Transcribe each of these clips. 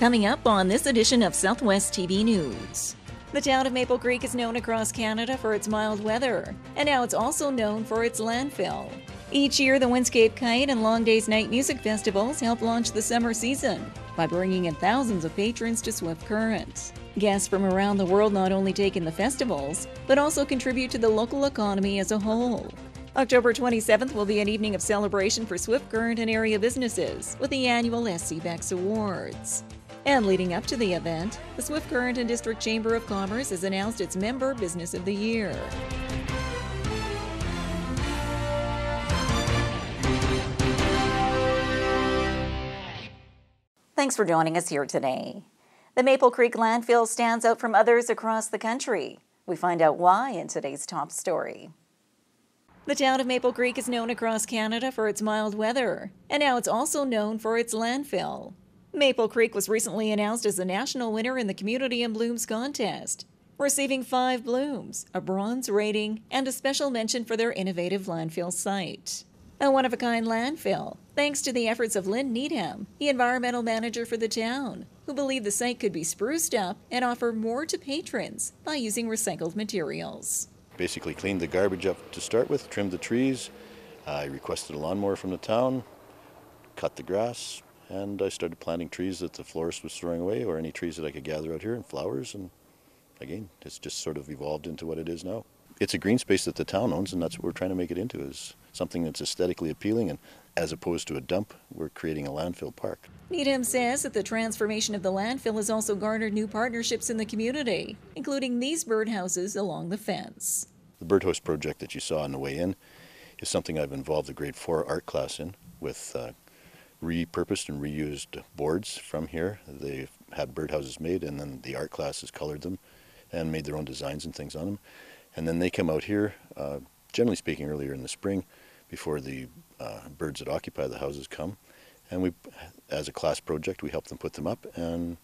Coming up on this edition of Southwest TV News. The town of Maple Creek is known across Canada for its mild weather, and now it's also known for its landfill. Each year, the Windscape, Kite, and Long Days Night music festivals help launch the summer season by bringing in thousands of patrons to Swift Current. Guests from around the world not only take in the festivals, but also contribute to the local economy as a whole. October 27th will be an evening of celebration for Swift Current and area businesses with the annual SCBEX Awards. And leading up to the event, the Swift Current and District Chamber of Commerce has announced its Member Business of the Year. Thanks for joining us here today. The Maple Creek Landfill stands out from others across the country. We find out why in today's top story. The town of Maple Creek is known across Canada for its mild weather, and now it's also known for its landfill. Maple Creek was recently announced as the national winner in the Community in Blooms contest, receiving 5 blooms, a bronze rating, and a special mention for their innovative landfill site. A one-of-a-kind landfill, thanks to the efforts of Lynn Needham, the environmental manager for the town, who believed the site could be spruced up and offer more to patrons by using recycled materials. Basically cleaned the garbage up to start with, trimmed the trees. I requested a lawnmower from the town, cut the grass, and I started planting trees that the florist was throwing away, or any trees that I could gather out here, and flowers, and again, it's just sort of evolved into what it is now. It's a green space that the town owns, and that's what we're trying to make it into, is something that's aesthetically appealing, and as opposed to a dump, we're creating a landfill park. Needham says that the transformation of the landfill has also garnered new partnerships in the community, including these birdhouses along the fence. The birdhouse project that you saw on the way in is something I've involved the grade 4 art class in, with repurposed and reused boards from here. They've had birdhouses made, and then the art class has colored them and made their own designs and things on them. And then they come out here, generally speaking, earlier in the spring, before the birds that occupy the houses come. And we, as a class project, we help them put them up, and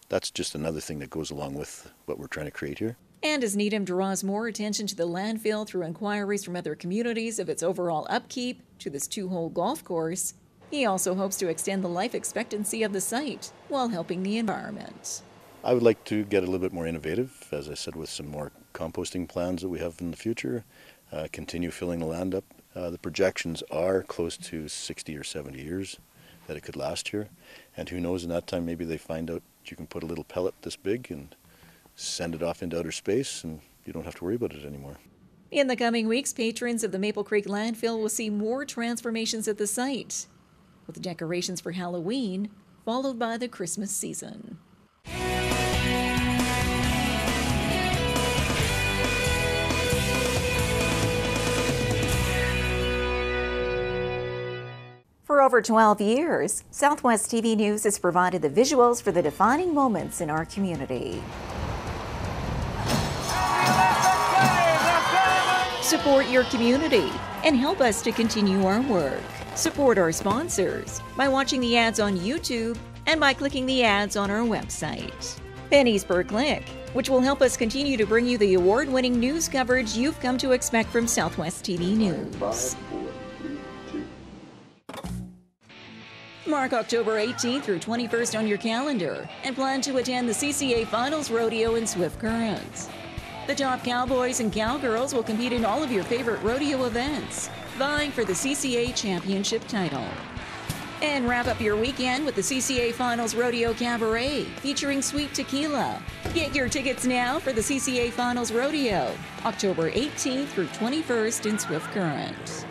that's just another thing that goes along with what we're trying to create here. And as Needham draws more attention to the landfill through inquiries from other communities of its overall upkeep to this 2-hole golf course, he also hopes to extend the life expectancy of the site while helping the environment. I would like to get a little bit more innovative, as I said, with some more composting plans that we have in the future, continue filling the land up. The projections are close to 60 or 70 years that it could last here, and who knows, in that time maybe they find out you can put a little pellet this big and send it off into outer space, and you don't have to worry about it anymore. In the coming weeks, patrons of the Maple Creek Landfill will see more transformations at the site, with decorations for Halloween, followed by the Christmas season. For over 12 years, Southwest TV News has provided the visuals for the defining moments in our community. Support your community and help us to continue our work. Support our sponsors by watching the ads on YouTube and by clicking the ads on our website. Pennies per click, which will help us continue to bring you the award-winning news coverage you've come to expect from Southwest TV News. Mark October 18th through 21st on your calendar and plan to attend the CCA Finals Rodeo in Swift Current. The top cowboys and cowgirls will compete in all of your favorite rodeo events, vying for the CCA Championship title. And wrap up your weekend with the CCA Finals Rodeo Cabaret, featuring Sweet Tequila. Get your tickets now for the CCA Finals Rodeo, October 18th through 21st in Swift Current.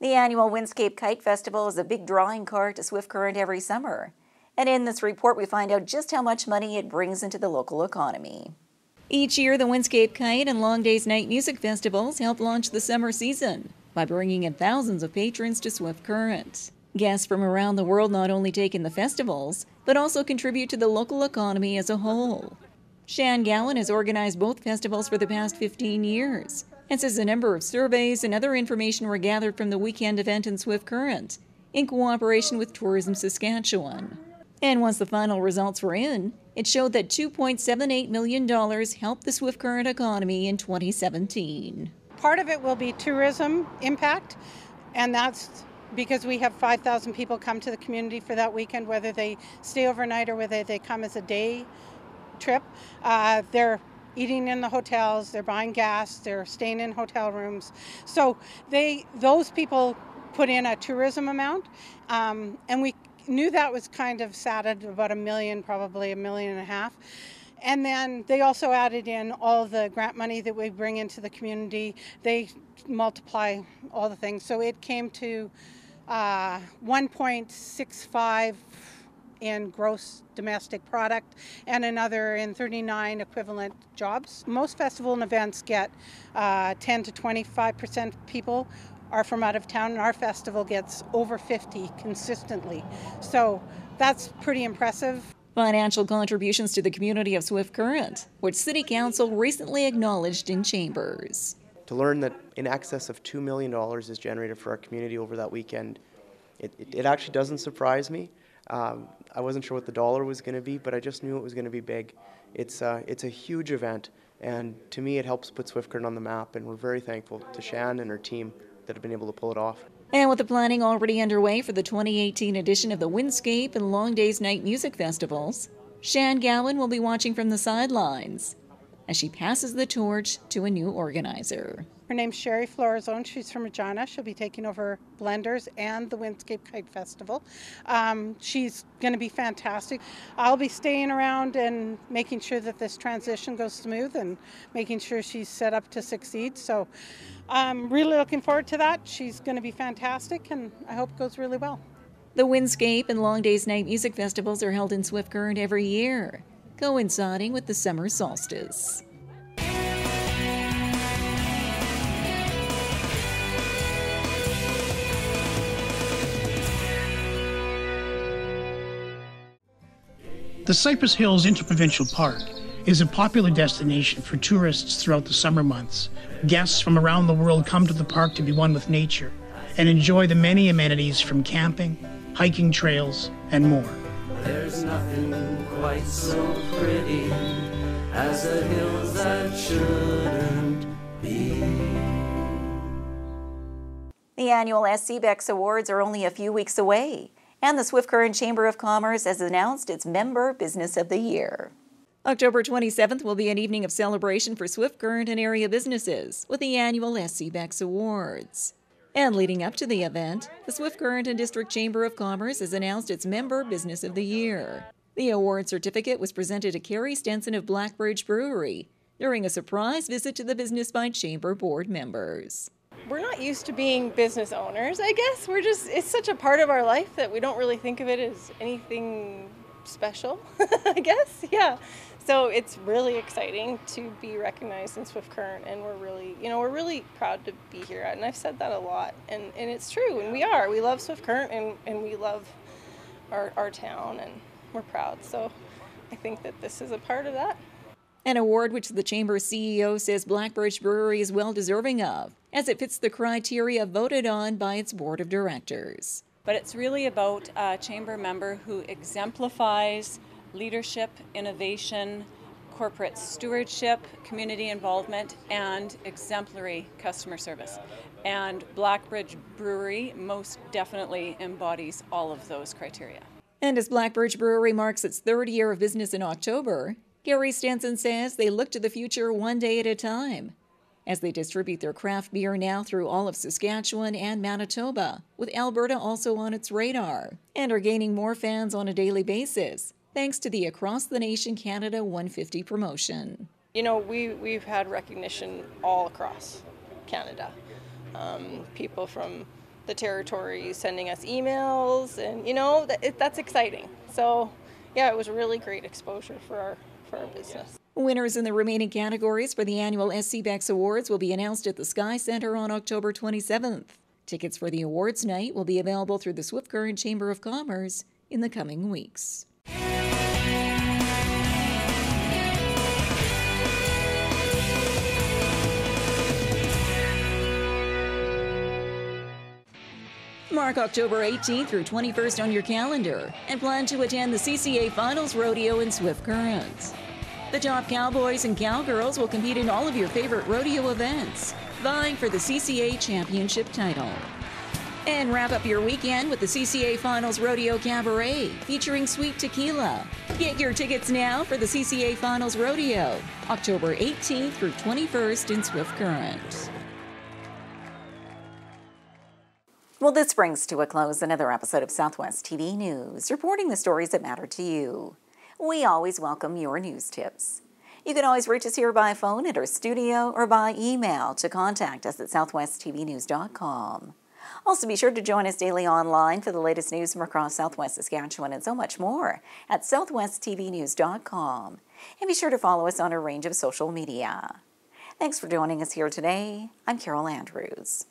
The annual Windscape Kite Festival is a big drawing card to Swift Current every summer. And in this report, we find out just how much money it brings into the local economy. Each year, the Windscape, Kite, and Long Days Night music festivals help launch the summer season by bringing in thousands of patrons to Swift Current. Guests from around the world not only take in the festivals, but also contribute to the local economy as a whole. Shan Gowan has organized both festivals for the past 15 years. And says a number of surveys and other information were gathered from the weekend event in Swift Current in cooperation with Tourism Saskatchewan. And once the final results were in, it showed that $2.78 million helped the Swift Current economy in 2017. Part of it will be tourism impact, and that's because we have 5,000 people come to the community for that weekend, whether they stay overnight or whether they come as a day trip. They're eating in the hotels, they're buying gas, they're staying in hotel rooms. So those people put in a tourism amount, and we knew that was kind of sat at about $1 million, probably $1.5 million. And then they also added in all the grant money that we bring into the community. They multiply all the things. So it came to 1.65 in gross domestic product and another in 39 equivalent jobs. Most festival and events get 10 to 25% people are from out of town, and our festival gets over 50 consistently. So that's pretty impressive. Financial contributions to the community of Swift Current, which City Council recently acknowledged in chambers. To learn that in excess of $2 million is generated for our community over that weekend, it actually doesn't surprise me. I wasn't sure what the dollar was going to be, but I just knew it was going to be big. It's a huge event, and to me it helps put Swift Current on the map, and we're very thankful to Shan and her team that have been able to pull it off. And with the planning already underway for the 2018 edition of the Windscape and Long Days Night Music Festivals, Shan Gowan will be watching from the sidelines as she passes the torch to a new organizer. Her name's Sherry Florazone. She's from Regina. She'll be taking over Blenders and the Windscape Kite Festival. She's going to be fantastic. I'll be staying around and making sure that this transition goes smooth and making sure she's set up to succeed. So I'm really looking forward to that. She's going to be fantastic, and I hope it goes really well. The Windscape and Long Days Night Music Festivals are held in Swift Current every year, coinciding with the summer solstice. The Cypress Hills Interprovincial Park is a popular destination for tourists throughout the summer months. Guests from around the world come to the park to be one with nature and enjoy the many amenities from camping, hiking trails, and more. There's nothing quite so pretty as the hills that shouldn't be. The annual SCBEX Awards are only a few weeks away, and the Swift Current Chamber of Commerce has announced its Member Business of the Year. October 27th will be an evening of celebration for Swift Current and area businesses with the annual SCBEX Awards. And leading up to the event, the Swift Current and District Chamber of Commerce has announced its Member Business of the Year. The award certificate was presented to Carrie Stenson of Blackbridge Brewery during a surprise visit to the business by Chamber board members. We're not used to being business owners, I guess. It's such a part of our life that we don't really think of it as anything special, I guess, yeah. So it's really exciting to be recognized in Swift Current, and we're really proud to be here. And I've said that a lot, and it's true, and we are. We love Swift Current, and we love our town, and we're proud. So I think that this is a part of that. An award which the Chamber's CEO says Blackbridge Brewery is well deserving of, as it fits the criteria voted on by its board of directors. But it's really about a Chamber member who exemplifies leadership, innovation, corporate stewardship, community involvement, and exemplary customer service. And Blackbridge Brewery most definitely embodies all of those criteria. And as Blackbridge Brewery marks its third year of business in October, Carrie Stenson says they look to the future one day at a time, as they distribute their craft beer now through all of Saskatchewan and Manitoba, with Alberta also on its radar, and are gaining more fans on a daily basis, thanks to the Across the Nation Canada 150 promotion. You know, we've had recognition all across Canada. People from the territory sending us emails, and that's exciting. So yeah, it was a really great exposure for our business. Winners in the remaining categories for the annual SCBEX Awards will be announced at the Sky Centre on October 27th. Tickets for the awards night will be available through the Swift Current Chamber of Commerce in the coming weeks. Mark October 18th through 21st on your calendar and plan to attend the CCA Finals Rodeo in Swift Current. The top cowboys and cowgirls will compete in all of your favorite rodeo events, vying for the CCA Championship title. And wrap up your weekend with the CCA Finals Rodeo Cabaret, featuring Sweet Tequila. Get your tickets now for the CCA Finals Rodeo, October 18th through 21st in Swift Current. Well, this brings to a close another episode of Southwest TV News, reporting the stories that matter to you. We always welcome your news tips. You can always reach us here by phone at our studio or by email to contact us at southwesttvnews.com. Also, be sure to join us daily online for the latest news from across Southwest Saskatchewan and so much more at southwesttvnews.com. And be sure to follow us on a range of social media. Thanks for joining us here today. I'm Carol Andrews.